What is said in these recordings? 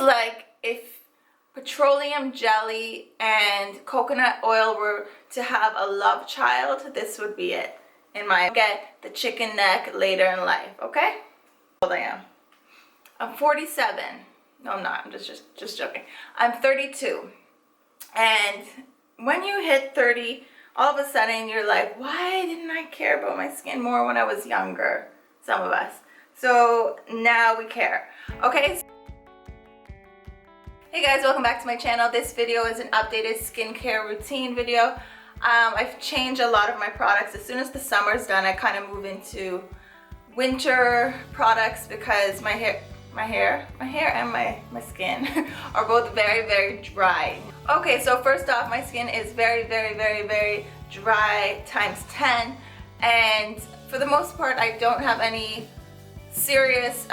like if petroleum jelly and coconut oil were to have a love child, this would be it. In my get the chicken neck later in life, okay? How old I am? I'm 47. No, I'm not. I'm just joking. I'm 32. And when you hit 30, all of a sudden you're like, why didn't I care about my skin more when I was younger? Some of us. So now we care. Okay. Hey guys, welcome back to my channel. This video is an updated skincare routine video. I've changed a lot of my products. As soon as the summer's done, I kind of move into winter products because my hair and my skin are both very dry. Okay, so first off, my skin is very dry times 10, and for the most part I don't have any serious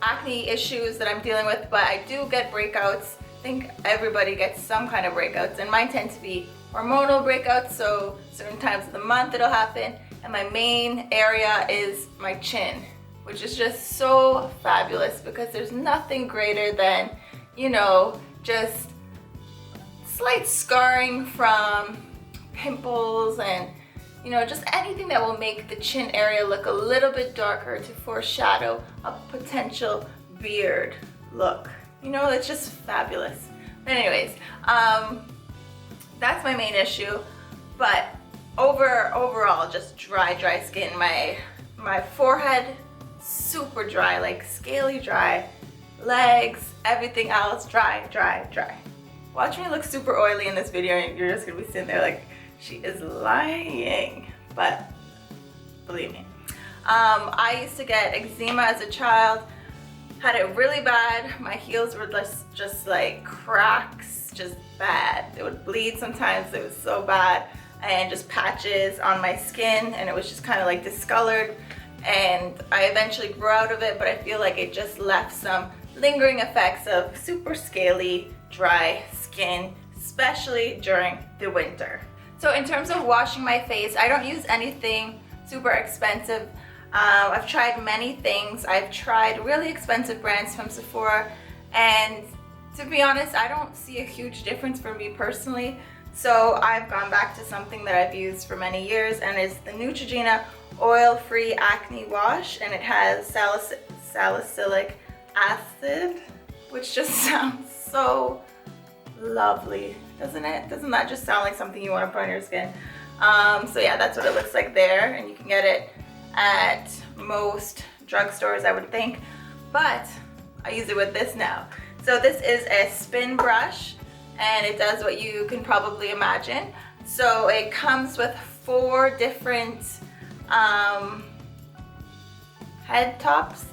acne issues that I'm dealing with, but I do get breakouts. I think everybody gets some kind of breakouts, and mine tend to be hormonal breakouts, so certain times of the month it'll happen. And my main area is my chin, which is just so fabulous because there's nothing greater than, you know, just slight scarring from pimples and, you know, just anything that will make the chin area look a little bit darker to foreshadow a potential beard look. You know, it's just fabulous. But anyways, that's my main issue. But overall, just dry skin. My forehead, super dry, like scaly dry. Legs, everything else, dry. Watch me look super oily in this video and you're just gonna be sitting there like, she is lying. But believe me. I used to get eczema as a child. Had it really bad. My heels were just like cracks, just bad. They would bleed sometimes, it was so bad. And just patches on my skin, and it was just kind of like discolored. And I eventually grew out of it, but I feel like it just left some lingering effects of super scaly, dry skin, especially during the winter. So in terms of washing my face, I don't use anything super expensive. I've tried many things. I've tried really expensive brands from Sephora, and to be honest, I don't see a huge difference for me personally. So I've gone back to something that I've used for many years, and it's the Neutrogena Oil-Free Acne Wash, and it has salicylic acid, which just sounds so lovely, doesn't it? Doesn't that just sound like something you want to put on your skin? So yeah, that's what it looks like there, and you can get it at most drugstores, I would think, but I use it with this now. So this is a spin brush, and it does what you can probably imagine. So it comes with 4 different head tops.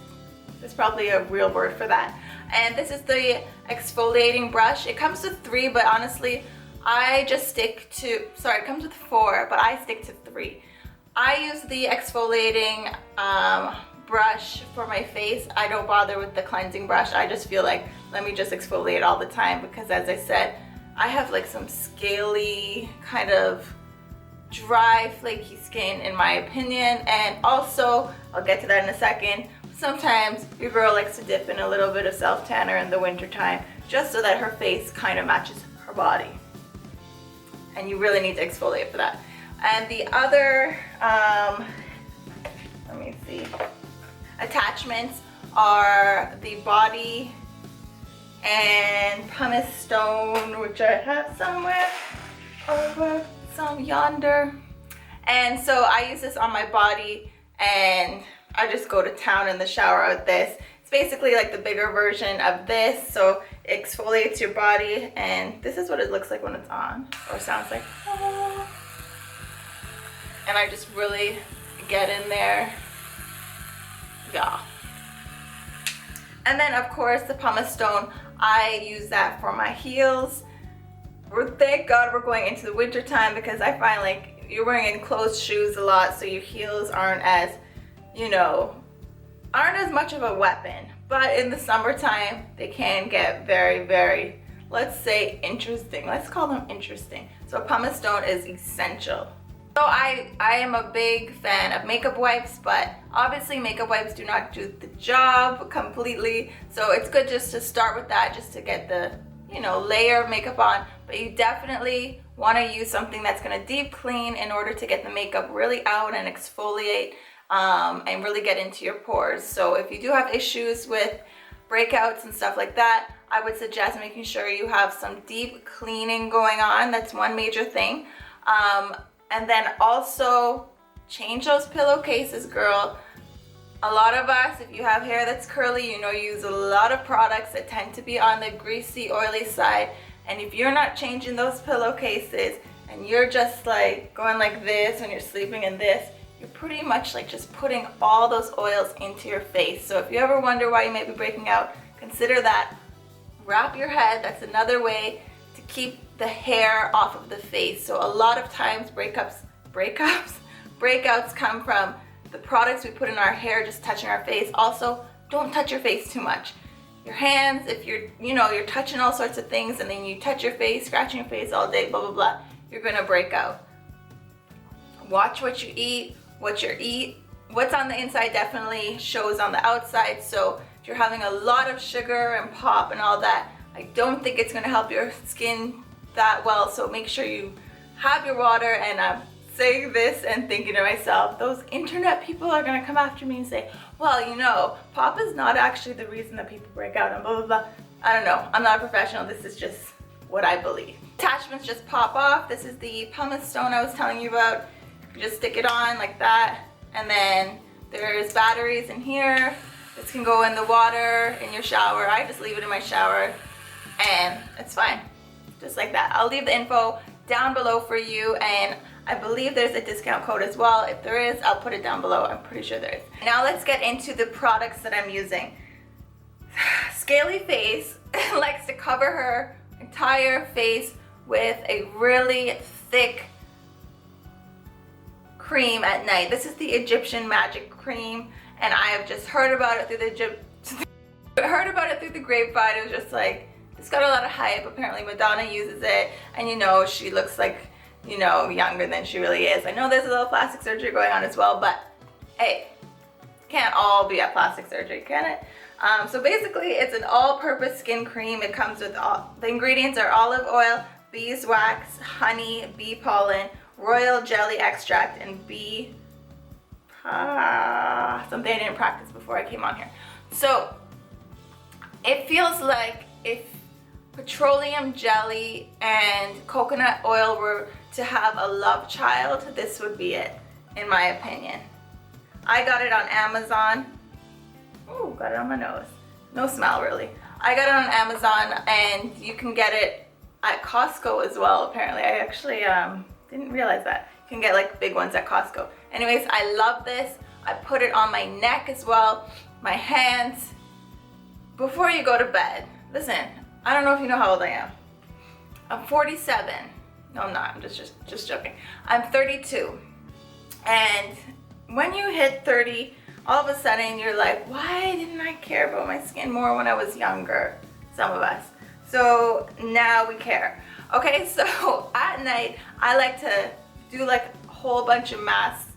There's probably a real word for that. And this is the exfoliating brush. It comes with 3, but honestly, I just stick to, sorry, it comes with 4, but I stick to 3. I use the exfoliating brush for my face. I don't bother with the cleansing brush. I just feel like, let me just exfoliate all the time, because as I said, I have like some scaly, kind of dry, flaky skin in my opinion. And also, I'll get to that in a second, sometimes your girl likes to dip in a little bit of self-tanner in the winter time just so that her face kind of matches her body. And you really need to exfoliate for that. And the other, let me see, attachments are the body and pumice stone, which I have somewhere over yonder. And so I use this on my body, and I just go to town in the shower with this. It's basically like the bigger version of this, so it exfoliates your body, and this is what it looks like when it's on, or sounds like. And I just really get in there. Yeah. And then of course the pumice stone, I use that for my heels. Thank God we're going into the winter time, because I find like you're wearing enclosed shoes a lot, so your heels aren't as, you know, aren't as much of a weapon. But in the summertime, they can get very, let's say, interesting. Let's call them interesting. So pumice stone is essential So I am a big fan of makeup wipes, but obviously makeup wipes do not do the job completely. So it's good just to start with that, just to get the, you know, layer of makeup on. But you definitely want to use something that's going to deep clean in order to get the makeup really out and exfoliate and really get into your pores. So if you do have issues with breakouts and stuff like that, I would suggest making sure you have some deep cleaning going on. That's one major thing. And then also change those pillowcases, girl. A lot of us, if you have hair that's curly, you know, use a lot of products that tend to be on the greasy, oily side. And if you're not changing those pillowcases and you're just like going like this when you're sleeping and this, you're pretty much like just putting all those oils into your face. So if you ever wonder why you may be breaking out, consider that. Wrap your head. That's another way to keep the hair off of the face. So a lot of times breakouts come from the products we put in our hair just touching our face. Also, don't touch your face too much. Your hands, if you're, you know, you're touching all sorts of things and then you touch your face, scratching your face all day, blah, blah, blah, you're gonna break out. Watch what you eat, what's on the inside definitely shows on the outside. So if you're having a lot of sugar and pop and all that, I don't think it's gonna help your skin that well. So make sure you have your water. And I'm saying this and thinking to myself, those internet people are gonna come after me and say, well, you know, pop is not actually the reason that people break out and blah, blah, blah. I don't know, I'm not a professional, this is just what I believe. Attachments just pop off. This is the pumice stone I was telling you about. You just stick it on like that. And then there's batteries in here. This can go in the water in your shower. I just leave it in my shower and it's fine, just like that. I'll leave the info down below for you, and I believe there's a discount code as well. If there is, I'll put it down below. I'm pretty sure there is. Now let's get into the products that I'm using. Scaly face likes to cover her entire face with a really thick cream at night. This is the Egyptian Magic Cream, and I have just heard about it through the grapevine. It was just like, it's got a lot of hype. Apparently Madonna uses it, and you know, she looks like, you know, younger than she really is. I know there's a little plastic surgery going on as well, but hey, can't all be at plastic surgery, can it? So basically it's an all-purpose skin cream. It comes with the ingredients are olive oil, beeswax, honey, bee pollen, royal jelly extract, and bee something I didn't practice before I came on here. So it feels like if petroleum jelly and coconut oil were to have a love child, this would be it, in my opinion. I got it on Amazon. Ooh, got it on my nose. No smell really. I got it on Amazon, and you can get it at Costco as well, apparently. I actually didn't realize that. You can get like big ones at Costco. Anyways, I love this. I put it on my neck as well, my hands, before you go to bed. Listen, I don't know if you know how old I am. I'm 47. No, I'm not. I'm just joking. I'm 32. And when you hit 30, all of a sudden you're like, why didn't I care about my skin more when I was younger? Some of us. So now we care. Okay, so at night, I like to do like a whole bunch of mask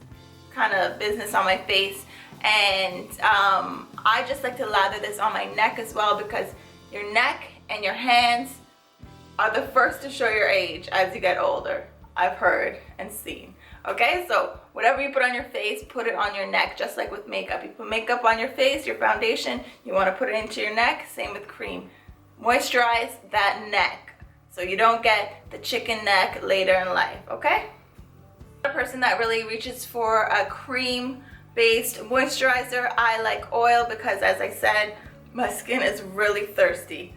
kind of business on my face. And I just like to lather this on my neck as well, because your neck and your hands are the first to show your age as you get older. I've heard and seen. Okay, so whatever you put on your face, put it on your neck, just like with makeup. You put makeup on your face, your foundation, you want to put it into your neck, same with cream. Moisturize that neck so you don't get the chicken neck later in life, okay? A person that really reaches for a cream-based moisturizer, I like oil because, as I said, my skin is really thirsty.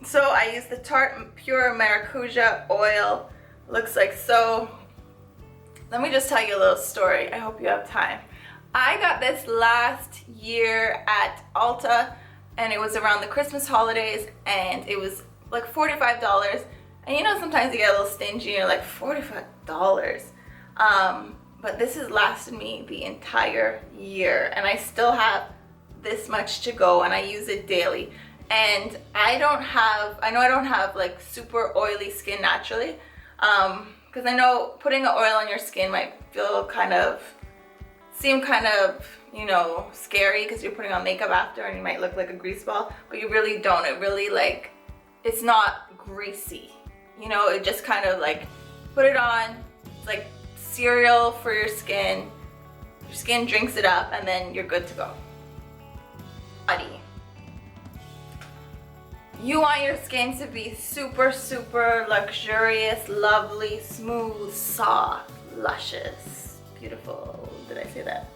So I use the Tarte Pure Maracuja oil. Looks like so. Let me just tell you a little story. I hope you have time. I got this last year at Ulta, and it was around the Christmas holidays, and it was like $45. And you know, sometimes you get a little stingy and you're like, $45. But this has lasted me the entire year, and I still have this much to go, and I use it daily. And I know I don't have like super oily skin naturally, because I know putting an oil on your skin might seem kind of, you know, scary because you're putting on makeup after and you might look like a grease ball, but you really don't. It really, like, it's not greasy, you know, it just kind of like put it on. It's like cereal for your skin. Your skin drinks it up and then you're good to go. Body. You want your skin to be super, super luxurious, lovely, smooth, soft, luscious, beautiful. Did I say that?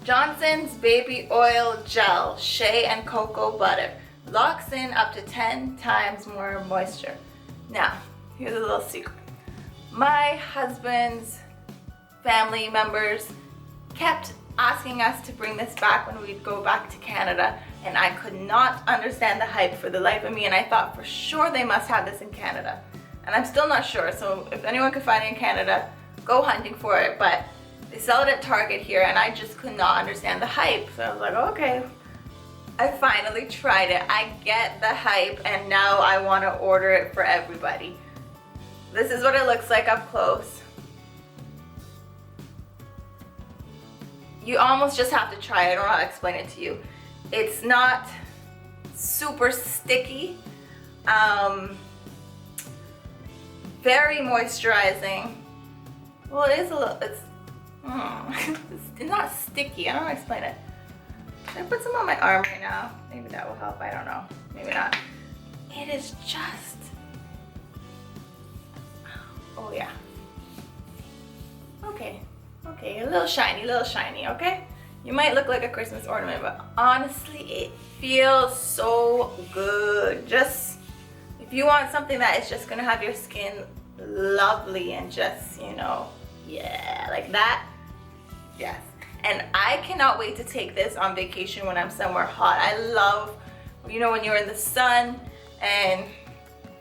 Johnson's Baby Oil Gel, Shea and Cocoa Butter. Locks in up to 10 times more moisture. Now, here's a little secret. My husband's family members kept asking us to bring this back when we'd go back to Canada, and I could not understand the hype for the life of me, and I thought for sure they must have this in Canada. And I'm still not sure, so if anyone could find it in Canada, go hunting for it, but they sell it at Target here, and I just could not understand the hype. So I was like, okay. I finally tried it. I get the hype, and now I want to order it for everybody. This is what it looks like up close. You almost just have to try it. I don't know how to explain it to you. It's not super sticky. Very moisturizing. Well, it is a little, it's not sticky. I don't know how to explain it. Should I put some on my arm right now? Maybe that will help. I don't know. Maybe not. It is just, oh yeah. Okay, a little shiny, okay? You might look like a Christmas ornament, but honestly, it feels so good. Just, if you want something that is just gonna have your skin lovely and just, you know, yeah, like that, yes. And I cannot wait to take this on vacation when I'm somewhere hot. I love, you know, when you're in the sun and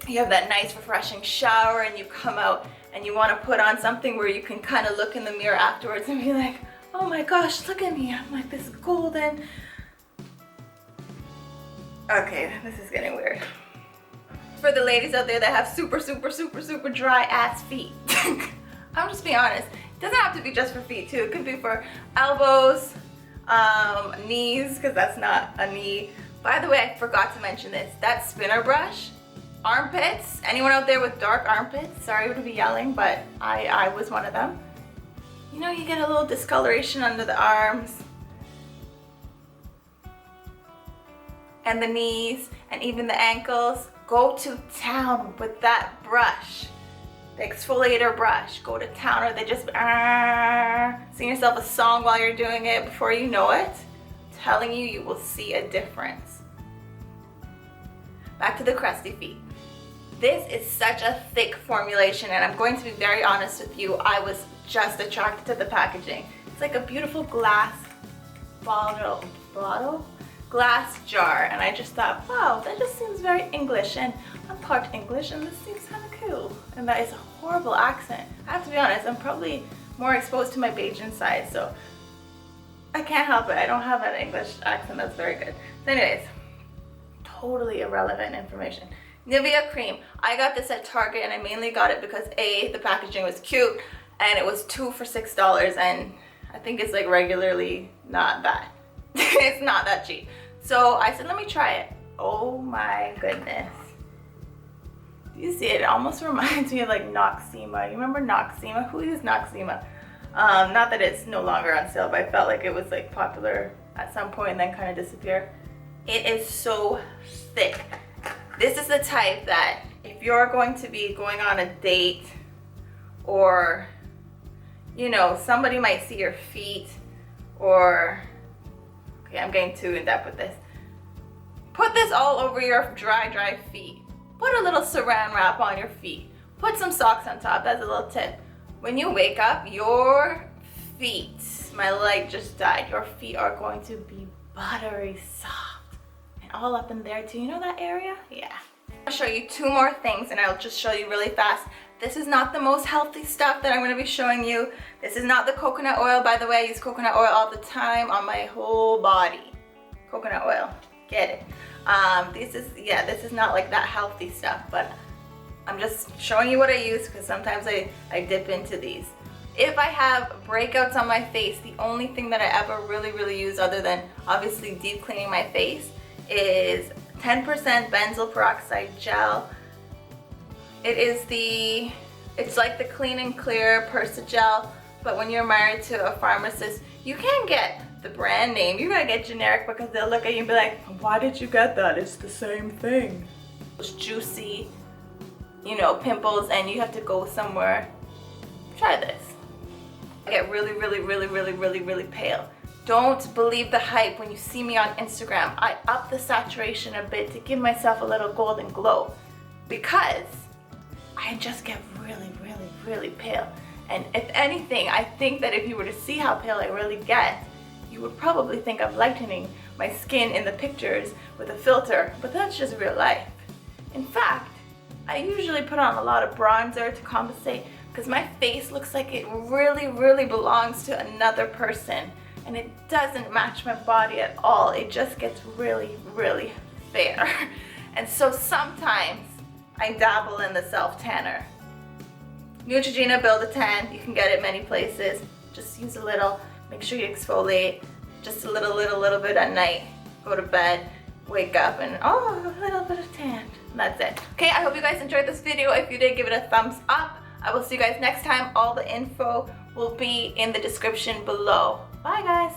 you have that nice refreshing shower and you come out and you want to put on something where you can kind of look in the mirror afterwards and be like, oh my gosh, look at me, I'm like this golden. Okay, this is getting weird. For the ladies out there that have super, super, super, super dry ass feet. I'm just being honest. It doesn't have to be just for feet too. It could be for elbows, knees, because that's not a knee. By the way, I forgot to mention this. That spinner brush, armpits, anyone out there with dark armpits, sorry to be yelling, but I was one of them. You know, you get a little discoloration under the arms and the knees and even the ankles. Go to town with that brush. The exfoliator brush, go to town, or they just sing yourself a song while you're doing it. Before you know it, I'm telling you, you will see a difference. Back to the crusty feet. This is such a thick formulation, and I'm going to be very honest with you, I was just attracted to the packaging. It's like a beautiful glass glass jar, and I just thought, wow, that just seems very English, and I'm part English, and this seems kind of cool. And that is a horrible accent. I have to be honest, I'm probably more exposed to my Bajan side, so I can't help it. I don't have an English accent that's very good. So anyways, totally irrelevant information. Nivea cream. I got this at Target, and I mainly got it because A, the packaging was cute, and it was 2 for $6, and I think it's like regularly not that. It's not that cheap. So I said, let me try it. Oh my goodness. Do you see it? It almost reminds me of like Noxzema. You remember Noxzema? Who used Noxzema? Not that it's no longer on sale, but I felt like it was like popular at some point and then kind of disappeared. It is so thick. This is the type that if you're going to be going on a date, or, you know, somebody might see your feet, or, okay, I'm getting too in depth with this. Put this all over your dry feet. Put a little saran wrap on your feet. Put some socks on top. That's a little tip. When you wake up, your feet, my leg just died, your feet are going to be buttery soft and all up in there too. You know that area? Yeah. I'll show you 2 more things, and I'll just show you really fast. This is not the most healthy stuff that I'm going to be showing you. This is not the coconut oil. By the way, I use coconut oil all the time on my whole body. Coconut oil. Get it. This is not like that healthy stuff, but I'm just showing you what I use because sometimes I dip into these. If I have breakouts on my face, the only thing that I ever really use, other than obviously deep cleaning my face, is 10% benzoyl peroxide gel. It's like the Clean and Clear Persa gel, but when you're married to a pharmacist, you can't get the brand name. You gotta get generic because they'll look at you and be like, why did you get that? It's the same thing. It's juicy, you know, pimples, and you have to go somewhere. Try this. I get really pale. Don't believe the hype when you see me on Instagram. I up the saturation a bit to give myself a little golden glow because I just get really pale. And if anything, I think that if you were to see how pale I really get, you would probably think I'm lightening my skin in the pictures with a filter, but that's just real life. In fact, I usually put on a lot of bronzer to compensate because my face looks like it really belongs to another person, and it doesn't match my body at all. It just gets really fair. And so sometimes I dabble in the self-tanner. Neutrogena Build A Tan, you can get it many places. Just use a little, make sure you exfoliate, just a little bit at night. Go to bed, wake up, and oh, a little bit of tan. And that's it. Okay, I hope you guys enjoyed this video. If you did, give it a thumbs up. I will see you guys next time. All the info will be in the description below. Bye guys.